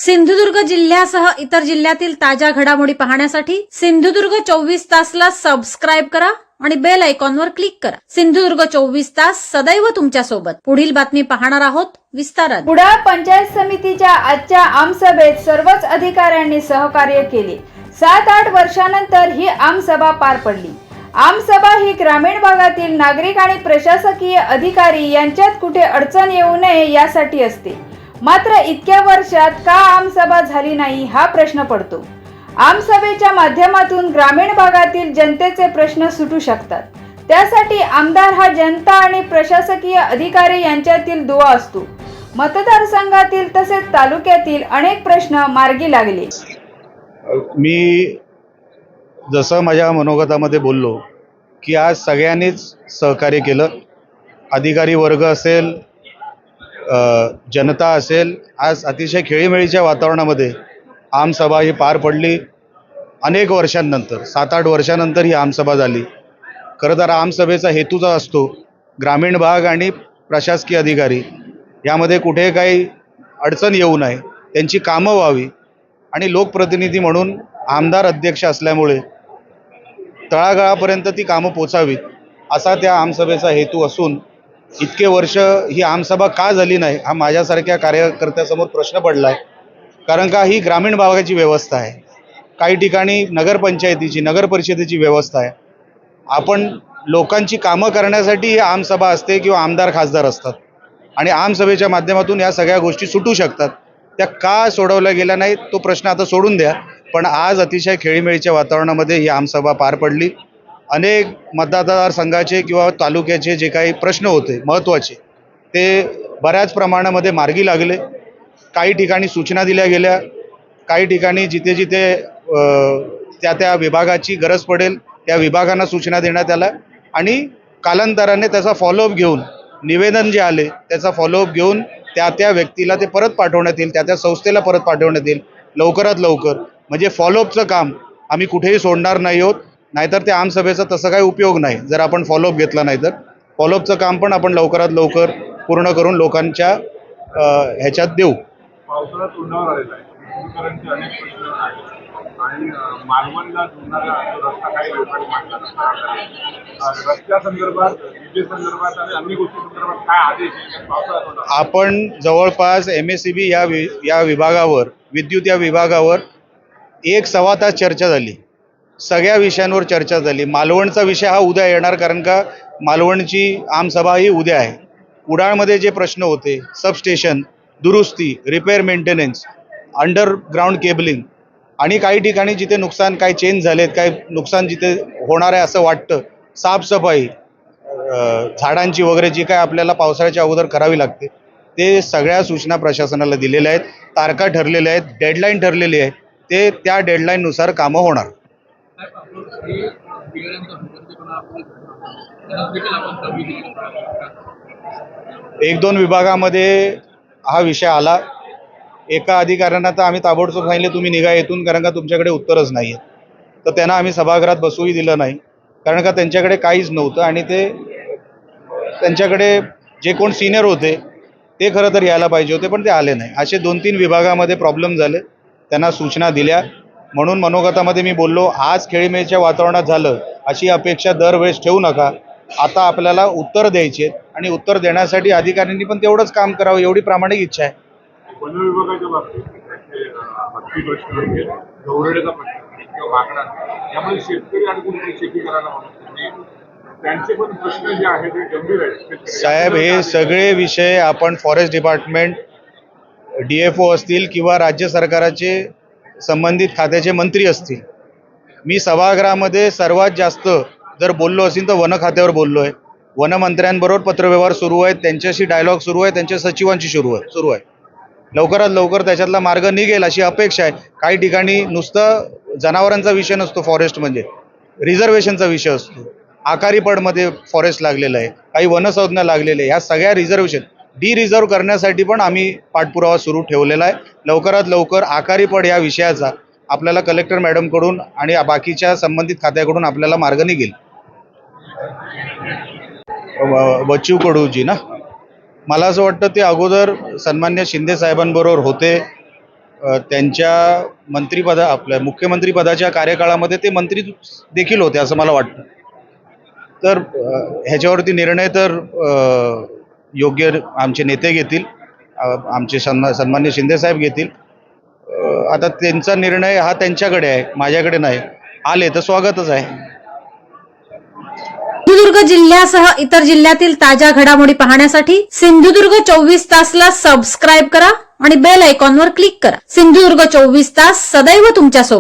सिंधुदुर्ग जिल्ह्यासह इतर जिल्ह्यातील ताज्या घडामोडी पाहण्यासाठी सिंधुदुर्ग 24 तासला सबस्क्राईब करा आणि बेल आयकॉनवर क्लिक करा। सिंधुदुर्ग 24 तास सदैव तुमच्या सोबत। पुढील बातमी पाहणार आहोत विस्तारात। कुडाळ पंचायत समितीच्या आजच्या आमसभेत सर्वच अधिकाऱ्यांनी सहकार्य केले। 7-8 वर्षांनंतर ही आमसभा पार पडली। आमसभा ही ग्रामीण भागातील नागरिक आणि प्रशासकीय अधिकारी यांच्यात कुठे अडचण येऊ नये यासाठी असते। मात्र इतक्या वर्षात का आमसभा झाली नाही हा प्रश्न पडतो। आमसभेच्या माध्यमातून ग्रामीण भागातील जनतेचे प्रश्न सुटू शकतात। त्यासाठी आमदार हा जनता आणि प्रशासकीय अधिकारी यांच्यातील दुवा असतो। मतदारसंघातील तसेच तालुक्यातील अनेक प्रश्न मार्गी लागले। मी जसं माझ्या मनोगतामध्ये बोललो की आज सगळ्यांनीच सहकार्य केलं। अधिकारी वर्ग असेल, जनता असेल, आज अतिशय खेळीमेळीच्या वातावरणामध्ये आमसभा ही पार पडली। अनेक वर्षांनंतर 7-8 वर्षांनंतर ही आमसभा झाली। खरं तर आमसभेचा हेतूच असतो ग्रामीण भाग आणि प्रशासकीय अधिकारी यामध्ये कुठे काही अडचण येऊ नये, त्यांची कामं व्हावी आणि लोकप्रतिनिधी म्हणून आमदार अध्यक्ष असल्यामुळे तळागाळापर्यंत ती कामं पोचावीत असा त्या आमसभेचा हेतू असून इतके वर्ष ही आमसभा का झाली नाही हा माझ्यासारख्या कार्यकर्त्यासमोर प्रश्न पडला आहे। कारण का ही ग्रामीण भागाची व्यवस्था आहे, काही ठिकाणी नगरपंचायतीची नगर परिषदेची व्यवस्था आहे। आपण लोकांची कामं करण्यासाठी ही आमसभा असते किंवा आमदार खासदार असतात आणि आमसभेच्या माध्यमातून या सगळ्या गोष्टी सुटू शकतात। त्या का सोडवल्या गेल्या नाहीत तो प्रश्न आता सोडून द्या, पण आज अतिशय खेळीमेळीच्या वातावरणामध्ये ही आमसभा पार पडली। अनेक मतदारसंघाचे किंवा तालुक्याचे जे काही प्रश्न होते महत्त्वाचे ते बऱ्याच प्रमाणामध्ये मार्गी लागले। काही ठिकाणी सूचना दिल्या गेल्या, काही ठिकाणी जिथे जिथे त्या विभागाची गरज पडेल त्या विभागांना सूचना देण्यात आल्या आणि कालांतराने त्याचा फॉलोअप घेऊन निवेदन जे आले त्याचा फॉलोअप घेऊन त्या व्यक्तीला ते परत पाठवण्यात येईल, त्या संस्थेला परत पाठवण्यात येईल लवकरात लवकर। म्हणजे फॉलोअपचं काम आम्ही कुठेही सोडणार नाही आहोत, नाहीतर त्या आमसभेचा तसा काही उपयोग नाही जर आपण फॉलोअप घेतला नाही तर। फॉलोअपचं काम पण आपण लवकरात लवकर पूर्ण करून लोकांच्या ह्याच्यात देऊ। पावसाळा तोंडावर आलेला आहे, शेतकऱ्यांचे अनेक प्रश्न आहेत आणि मालवणला जोडणारा रस्ता काही लोकांनी मांडला। रस्त्यासंदर्भात, विजेसंदर्भात आणि अन्य गोष्टींसंदर्भात काय आदेश आहे पावसाळा तोंडावर? आपण जवळपास MSEB या विभागावर, विद्युत या विभागावर 1-1.25 तास चर्चा झाली। सगळ्या विषयांवर चर्चा झाली। मालवणचा विषय हा उद्या येणार, कारण का मालवणची आमसभा ही उद्या आहे। कुडाळमध्ये जे प्रश्न होते, सबस्टेशन दुरुस्ती, रिपेअर मेंटेनन्स, अंडरग्राऊंड केबलिंग आणि काही ठिकाणी जिथे नुकसान काही चेंज झालेत, काही नुकसान जिथे होणार आहे असं वाटतं, साफसफाई, झाडांची वगैरे जी काय आपल्याला पावसाळ्याच्या अगोदर करावी लागते, ते सगळ्या सूचना प्रशासनाला दिलेल्या आहेत। तारखा ठरलेल्या आहेत, डेडलाईन ठरलेली आहे, ते त्या डेडलाईननुसार कामं होणार। 1-2 विभागामध्ये हा विषय आला। एका अधिकाऱ्यांना तर आम्ही ताबडतोब सांगितले तुम्ही निघा येथून, कारण का तुमच्याकडे उत्तरच नाही आहे। तर त्यांना आम्ही सभागृहात बसूही दिलं नाही, कारण का त्यांच्याकडे काहीच नव्हतं आणि ते त्यांच्याकडे जे कोण सिनियर होते ते खरं तर यायला पाहिजे होते पण ते आले नाही। असे 2-3 विभागामध्ये प्रॉब्लेम झाले, त्यांना सूचना दिल्या। म्हणून मनोगतामध्ये मी बोललो आज खेळीमेळीच्या वातावरणात झालं अशी अपेक्षा दरवेळेस ठेवू नका। आता आपल्याला उत्तर द्यायचे आणि उत्तर देण्यासाठी अधिकाऱ्यांनी पण तेवढंच काम करावं एवढी प्रामाणिक इच्छा आहे। वन विभागाच्या बाबतीत हत्ती प्रश्न, गौरेड्याचा प्रश्न किंवा मागणा, यामुळे शेतकरी आणि कोणी शेती करायला म्हणून त्यांचे पण प्रश्न जे आहेत ते गंभीर आहेत। साहेब, हे सगळे विषय आपण फॉरेस्ट डिपार्टमेंट, DFO असतील किंवा राज्य सरकाराचे संबंधित खात्याचे मंत्री असतील, मी सभागृहामध्ये सर्वात जास्त जर बोललो असेल तर वन खात्यावर बोललो आहे। वनमंत्र्यांबरोबर पत्रव्यवहार सुरू आहे, त्यांच्याशी डायलॉग सुरू आहे, त्यांच्या सचिवांशी सुरू आहे। लवकरात लवकर त्याच्यातला मार्ग निघेल अशी अपेक्षा आहे। काही ठिकाणी नुसतं जनावरांचा विषय नसतो, फॉरेस्ट म्हणजे रिझर्वेशनचा विषय असतो। आकारीपडमध्ये फॉरेस्ट लागलेलं आहे, काही वनसंज्ञा लागलेले आहे। ह्या सगळ्या रिझर्वेशन रिझर्व करण्यासाठी पण आम्ही पाठपुरावा सुरू ठेवलेला आहे। लवकरात लवकर आकारीपड या विषयाचा आपल्याला कलेक्टर मॅडमकडून आणि बाकीच्या संबंधित खात्याकडून आपल्याला मार्ग निघेल। बच्चू कडूजी ना, मला असं वाटतं ते अगोदर सन्मान्य शिंदे साहेबांबरोबर होते, त्यांच्या आपल्या मुख्यमंत्रीपदाच्या कार्यकाळामध्ये ते मंत्री देखील होते असं मला वाटतं. तर ह्याच्यावरती निर्णय तर योग्य आमचे नेते घेतील, आमचे सन्मान्य शिंदेसाहेब घेतील. आता त्यांचा निर्णय हा त्यांच्याकडे आहे, माझ्याकडे नाही. आले तर स्वागतच आहे. सिंधुदुर्ग जिल्ह्यासह इतर जिल्ह्यातील ताज्या घडामोडी पाहण्यासाठी सिंधुदुर्ग 24 तासला सबस्क्राईब करा आणि बेल आयकॉनवर क्लिक करा. सिंधुदुर्ग 24 तास सदैव तुमच्या सोबत.